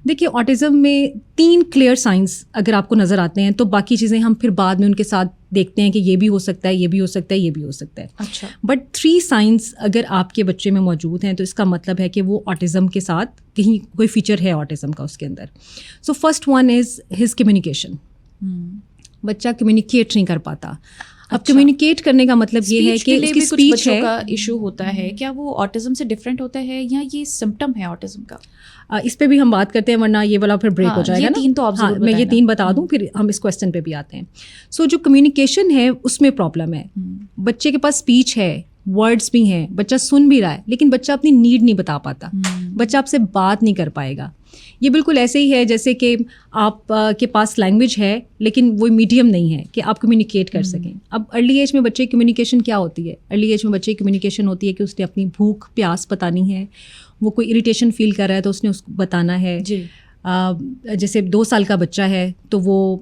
دیکھیے آٹزم میں 3 clear science اگر آپ کو نظر آتے ہیں تو باقی چیزیں ہم پھر بعد میں ان کے ساتھ دیکھتے ہیں کہ یہ بھی ہو سکتا ہے، یہ بھی ہو سکتا ہے، یہ بھی ہو سکتا ہے. اچھا. بٹ 3 سائنس اگر آپ کے بچے میں موجود ہیں تو اس کا مطلب ہے کہ وہ آٹزم کے ساتھ کہیں کوئی فیچر ہے آٹزم کا اس کے اندر. So first one is his communication. بچہ کمیونیکیٹ نہیں کر پاتا. اب کمیونیکیٹ کرنے کا مطلب یہ ہے کہ اس کی اسپیچ ہے. کا ایشو ہوتا ہے کیا وہ آٹزم سے ڈفرینٹ ہوتا ہے یا یہ سمٹم ہے آٹزم کا؟ اس پہ بھی ہم بات کرتے ہیں ورنہ یہ والا پھر بریک ہو جائے گا نا. میں یہ 3 بتا دوں پھر ہم اس کویسچن پہ بھی آتے ہیں. سو جو کمیونیکیشن ہے اس میں پرابلم ہے. بچے کے پاس اسپیچ ہے، ورڈس بھی ہیں، بچہ سن بھی رہا ہے، لیکن بچہ اپنی نیڈ نہیں بتا پاتا. بچہ آپ سے بات نہیں کر پائے گا. یہ بالکل ایسے ہی ہے جیسے کہ آپ کے پاس لینگویج ہے لیکن وہ میڈیم نہیں ہے کہ آپ کمیونیکیٹ کر سکیں. اب ارلی ایج میں بچے کی کمیونیکیشن کیا ہوتی ہے؟ ارلی ایج میں بچے کی کمیونیکیشن ہوتی ہے کہ اس نے اپنی بھوک پیاس بتانی ہے. وہ کوئی اریٹیشن فیل کر رہا ہے تو اس نے اس کو بتانا ہے. جیسے 2 سال کا بچہ ہے تو وہ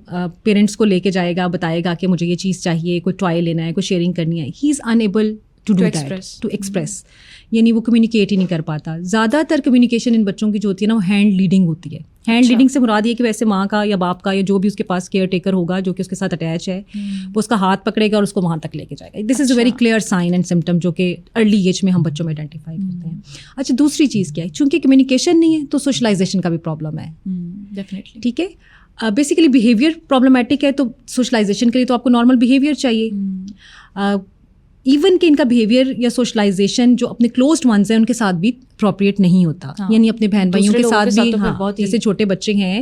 پیرنٹس کو لے کے جائے گا، بتائے گا کہ مجھے یہ چیز چاہیے، کوئی ٹوائے لینا ہے، کوئی شیئرنگ کرنی ہے. He is unable to do that, to express. یعنی وہ کمیونیکیٹ ہی نہیں کر پاتا. زیادہ تر کمیونیکیشن ان بچوں کی جو ہوتی ہے نا وہ ہینڈ لیڈنگ ہوتی ہے. ہینڈ لیڈنگ سے مراد یہ کہ ویسے ماں کا یا باپ کا یا جو بھی اس کے پاس کیئر ٹیکر ہوگا جو کہ اس کے ساتھ اٹیچ ہے وہ اس کا ہاتھ پکڑے گا اور اس کو وہاں تک لے کے جائے گا. This is a very clear sign and symptom جو کہ ارلی ایج میں ہم بچوں میں آئیڈینٹیفائی کرتے ہیں. اچھا دوسری چیز کیا ہے؟ چونکہ کمیونیکیشن نہیں ہے تو سوشلائزیشن کا بھی پرابلم ہے. ڈیفینیٹلی. ٹھیک ہے. بیسیکلی بیہیویئر پرابلمیٹک ہے تو سوشلائزیشن کے لیے تو آپ کو نارمل بیہیویئر چاہیے. ایون کہ ان کا بیہیویئر یا سوشلائزیشن جو اپنے کلوزڈ ونس ہیں ان کے ساتھ بھی اپروپریٹ نہیں ہوتا. یعنی اپنے بہن بھائیوں کے ساتھ بھی جیسے چھوٹے بچے ہیں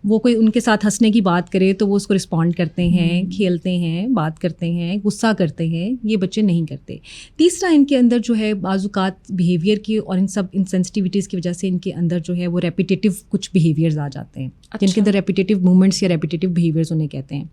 وہ کوئی ان کے ساتھ ہنسنے کی بات کرے تو وہ اس کو رسپونڈ کرتے ہیں، کھیلتے ہیں، بات کرتے ہیں، غصہ کرتے ہیں. یہ بچے نہیں کرتے. تیسرا ان کے اندر جو ہے بعض اوقات بیہیویئر کی اور ان سب انسینسٹیوٹیز کی وجہ سے ان کے اندر جو ہے وہ ریپیٹیٹیو کچھ بیہیویئرز آ جاتے ہیں جن کے اندر ریپیٹیٹیو موومنٹس یا ریپیٹیٹیو بیہیویئرز انہیں کہتے ہیں.